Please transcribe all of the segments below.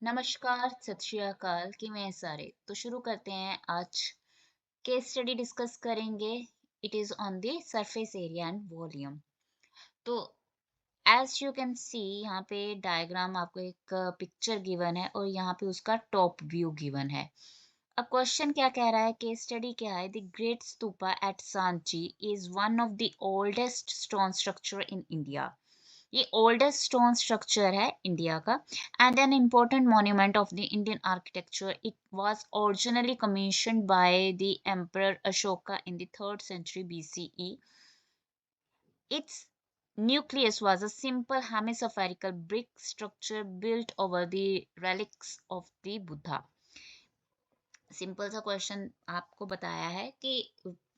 नमस्कार, सत श्री अकाल, किवें हैं सारे? तो शुरू करते हैं आज केस स्टडी डिस्कस करेंगे। It is on the surface area and volume. तो एज यू कैन सी यहाँ पे डायग्राम आपको एक पिक्चर गिवन है और यहाँ पे उसका टॉप व्यू गिवन है। अब क्वेश्चन क्या कह रहा है, केस स्टडी क्या है? The great stupa at Sanchi is one of the oldest stone structure in India. ये ओल्डेस्ट स्टोन स्ट्रक्चर है इंडिया का and an important monument of the Indian architecture. It was originally commissioned by the emperor Ashoka in the 3rd century BCE. Its nucleus was a simple hemispherical brick structure built over the relics of the Buddha. Simple सा question आपको बताया है कि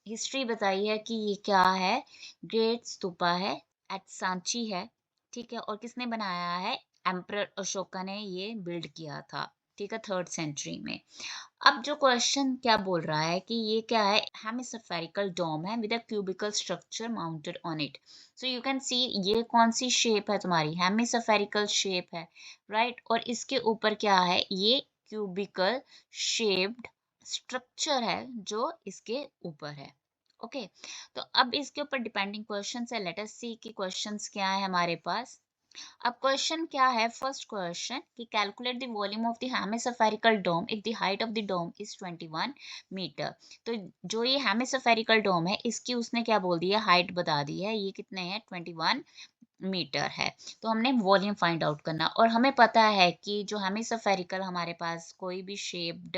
history बताई है कि ये क्या है। ग्रेट स्तूपा है, एट सांची है, ठीक है, और किसने बनाया है? एम्परर अशोका ने ये बिल्ड किया था, ठीक है, 3rd सेंचुरी में। अब जो क्वेश्चन क्या बोल रहा है कि ये क्या है? हेमिस्फेरिकल डोम है with a cubical structure mounted on it. So you can see ये कौन सी शेप है तुम्हारी? हेमिस्फेरिकल शेप है, राइट। और इसके ऊपर क्या है? ये क्यूबिकल शेप्ड स्ट्रक्चर है जो इसके ऊपर है। ओके, तो अब इसके ऊपर डिपेंडिंग क्वेश्चंस है। लेट अस सी कि क्वेश्चंस क्या है हमारे पास। अब क्वेश्चन क्या है? फर्स्ट क्वेश्चन कि calculate the volume of the hemispherical dome if the height of the dome is 21 metre. तो जो ये हेमिस्फेरिकल डोम है इसकी उसने क्या बोल दिया? हाइट बता दी है। ये कितने हैं? 21 मीटर है। तो हमने वॉल्यूम फाइंड आउट करना, और हमें पता है कि जो हेमिस्फेरिकल हमारे पास कोई भी शेप्ड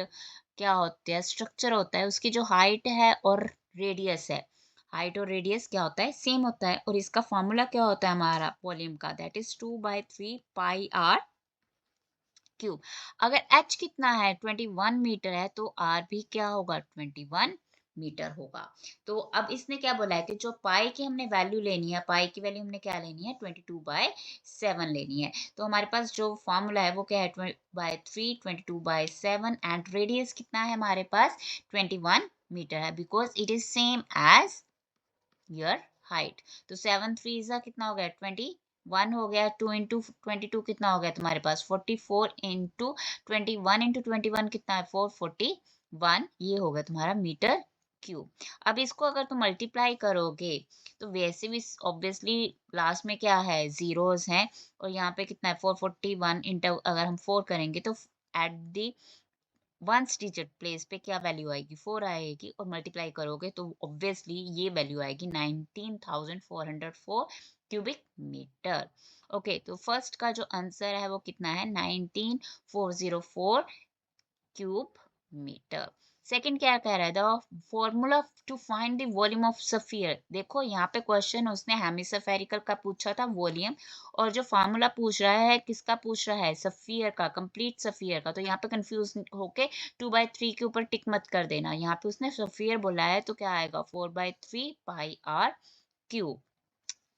क्या होता है, स्ट्रक्चर होता है, उसकी जो हाइट है और रेडियस है, हाइट और रेडियस क्या होता है? सेम होता है। और इसका फॉर्मूला क्या होता है हमारा वॉल्यूम का? That is 2/3 pi r cube. अगर h कितना है? 21 मीटर है, तो r भी क्या होगा? 21 मीटर होगा। तो अब इसने क्या बोला है कि जो पाई की हमने वैल्यू लेनी है, पाई की वैल्यू हमने क्या लेनी है? 22/7 लेनी है। तो हमारे पास जो फॉर्मूला है वो क्या है? 20/3 22/7 एंड रेडियस कितना है हमारे पास? 21 मीटर है, because it is same as your height. तो 7 3 जा कितना हो गया? 21 हो गया। 2 into 22 कितना हो गया तुम्हारे पास? 44 into 21 कितना है? 441। ये हो गया तुम्हारा मीटर क्यूब। अब इसको अगर तुम मल्टीप्लाई करोगे तो वैसे भी ऑब्वियसली लास्ट में क्या है? जीरोस हैं, और यहाँ पे कितना है? 441 इंटू अगर हम 4 करेंगे तो at the ones digit place पे क्या वैल्यू आएगी? 4 आएगी, और मल्टीप्लाई करोगे तो ऑब्वियसली ये वैल्यू आएगी 19,404 क्यूबिक मीटर। ओके, तो फर्स्ट का जो आंसर है वो कितना है? 19,404 क्यूब मीटर। सेकंड क्या कह रहा है? The formula to find the volume of sphere. देखो यहाँ पे क्वेश्चन उसने हेमिस्फेरिकल का पूछा था वॉल्यूम, और जो फार्मूला पूछ रहा है किसका पूछ रहा है? सफियर का, कंप्लीट सफियर का। तो यहाँ पे कंफ्यूज होके 2/3 के ऊपर टिक मत कर देना। यहाँ पे उसने सफियर बोला है तो क्या आएगा? 4/3 पाई आर क्यूब।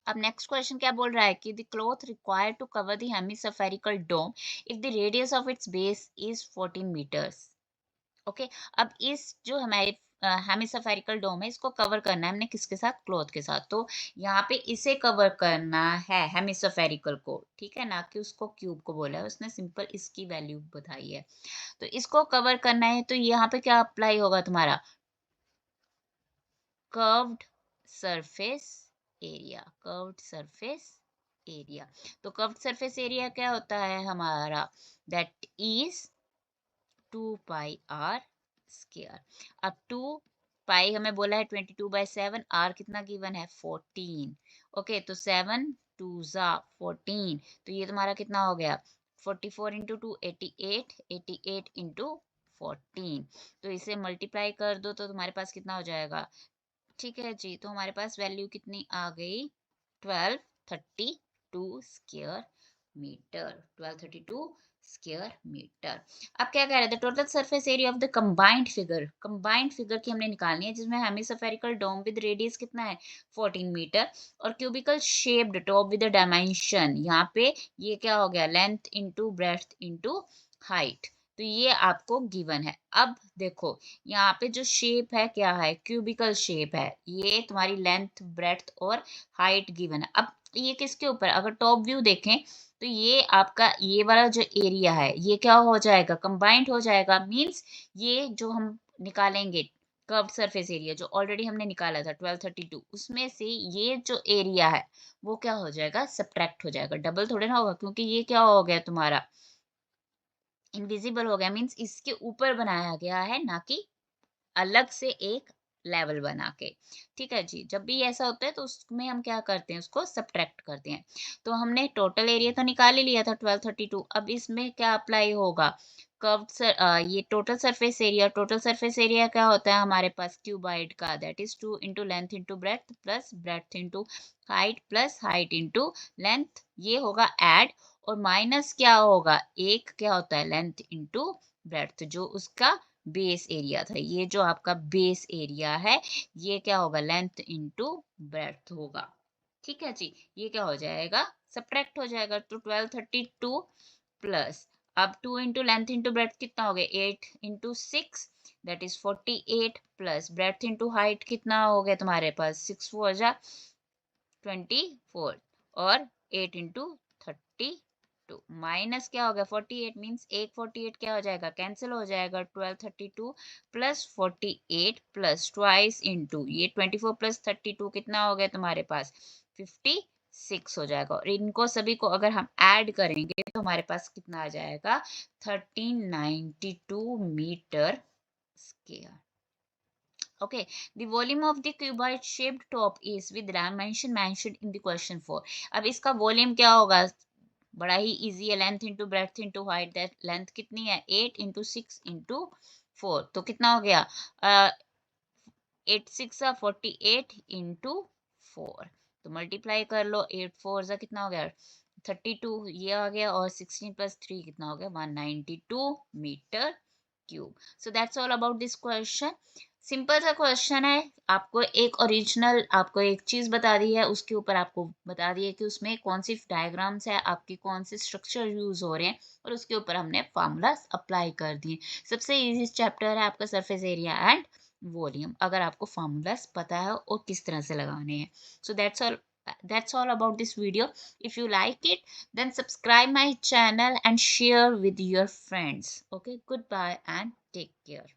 अब नेक्स्ट क्वेश्चन क्या बोल रहा है कि the cloth required to cover the hemispherical dome if the radius of its base is 14 metres. Okay, अब इस जो हमारे हेमिस्फेरिकल डोम है इसको कवर करना है हमने किसके साथ? क्लॉथ के साथ। तो यहाँ पे इसे कवर करना है हेमिस्फेरिकल को, ठीक है, ना कि उसको क्यूब को बोला है उसने, सिंपल इसकी वैल्यू बताई है। तो इसको कवर करना है तो यहाँ पे क्या अप्लाई होगा तुम्हारा? Curved surface area, curved surface area. तो कर्व्ड सरफेस एरिया क्या होता है हमारा? That is 2 pi r square. अब 2 पाई हमें बोला है 22/7, आर कितना गिवन है? 14। ओके, तो 7 2 जा 14, तो ये तुम्हारा कितना हो गया? 44 into 2 88, 88 into 14। तो इसे मल्टीप्लाई कर दो तो तुम्हारे पास कितना हो जाएगा? ठीक है जी, तो हमारे पास वैल्यू कितनी आ गई? 1232 स्क्वायर मीटर, 1232 स्क्वायर मीटर। अब क्या कह रहे थे? Total surface area of the combined figure, combined figure की हमने निकालनी है जिसमें हेमिस्फेरिकल डोम विद रेडियस कितना है? 14 मीटर, और cubical shaped top with dimension, यहाँ पे ये क्या हो गया? Length into breadth into height. तो ये आपको गिवन है। अब देखो यहाँ पे जो शेप है क्या है? क्यूबिकल शेप है। ये तुम्हारी लेंथ ब्रेड्थ और हाइट गिवन है। अब ये किसके ऊपर? अगर टॉप व्यू देखें तो ये आपका ये वाला जो एरिया है ये क्या हो जाएगा, कंबाइंड हो जाएगा। मीन्स ये जो हम निकालेंगे कर्व्ड सरफेस एरिया जो ऑलरेडी हमने निकाला था 1232, उसमें से ये जो एरिया है वो क्या हो जाएगा, सब्ट्रैक्ट हो जाएगा। डबल थोड़े ना होगा, क्योंकि ये क्या हो गया तुम्हारा, इनविजिबल हो गया। मीन्स इसके ऊपर बनाया गया है, ना कि अलग से एक लेवल बना के। ठीक है जी, जब भी ऐसा होता है तो उसमें हम क्या करते हैं, उसको सब्ट्रैक्ट करते हैं। तो हमने टोटल एरिया तो निकाल ही लिया था 1232। अब इसमें क्या अप्लाई होगा, ये total surface area, total surface area क्या होता है हमारे पास, क्यूबाइड का, that is 2 into length into breadth plus breadth into height plus height into length, ये होगा ऐड। और माइनस क्या होगा, एक क्या होता है, लेंथ इंटू ब्रेथ, जो उसका बेस एरिया था। ये जो आपका बेस एरिया है ये क्या होगा, लेंथ इंटू ब्रेथ होगा। ठीक है जी, ये क्या हो जाएगा, सब्ट्रैक्ट हो जाएगा। तो 1232 प्लस, अब 2 इंटू लेंथ इंटू ब्रेथ कितना हो गया, 8 into 6 that is 48 plus breadth into height कितना हो गया तुम्हारे पास, 6 4 जा 24 और 8 इंटू 32 माइनस क्या हो गया 48, मीन्स एक 48 क्या हो जाएगा, कैंसिल हो जाएगा। 1232 प्लस 48 प्लस ट्वाइस इंटू ये 24 प्लस 32 कितना हो गया तुम्हारे पास, 56 हो जाएगा। और इनको सभी को अगर हम ऐड करेंगे तो हमारे पास कितना आ जाएगा, 1392 metre square. Okay, the volume of the cuboid shaped top is with dimension mentioned in the question 4. अब इसका वॉल्यूम क्या होगा, बड़ा ही इजी है, length into breadth into height. That length कितनी है, 8 इंटू 6 इंटू 4, तो कितना हो गया, 8 6 48 इंटू 4, तो मल्टीप्लाई कर लो, 8 4 जा कितना हो गया 32, ये आ गया, और 16 प्लस 3 कितना हो गया 192 metre cube. So that's all about this question. Simple सा क्वेश्चन है, आपको एक ओरिजिनल, आपको एक चीज बता दी है, उसके ऊपर आपको बता दिया कि उसमें कौन सी डायग्राम्स है, आपके कौन से स्ट्रक्चर यूज हो रहे हैं, और उसके ऊपर हमने फार्मूलास अप्लाई कर दिए। सबसे इजी चैप्टर है आपका सरफेस एरिया एंड वॉल्यूम, अगर आपको फार्मूलास पता है और किस तरह से लगाने हैं। सो that's all about this video. If you like it, then subscribe my channel and share with your friends. Okay, goodbye and take care.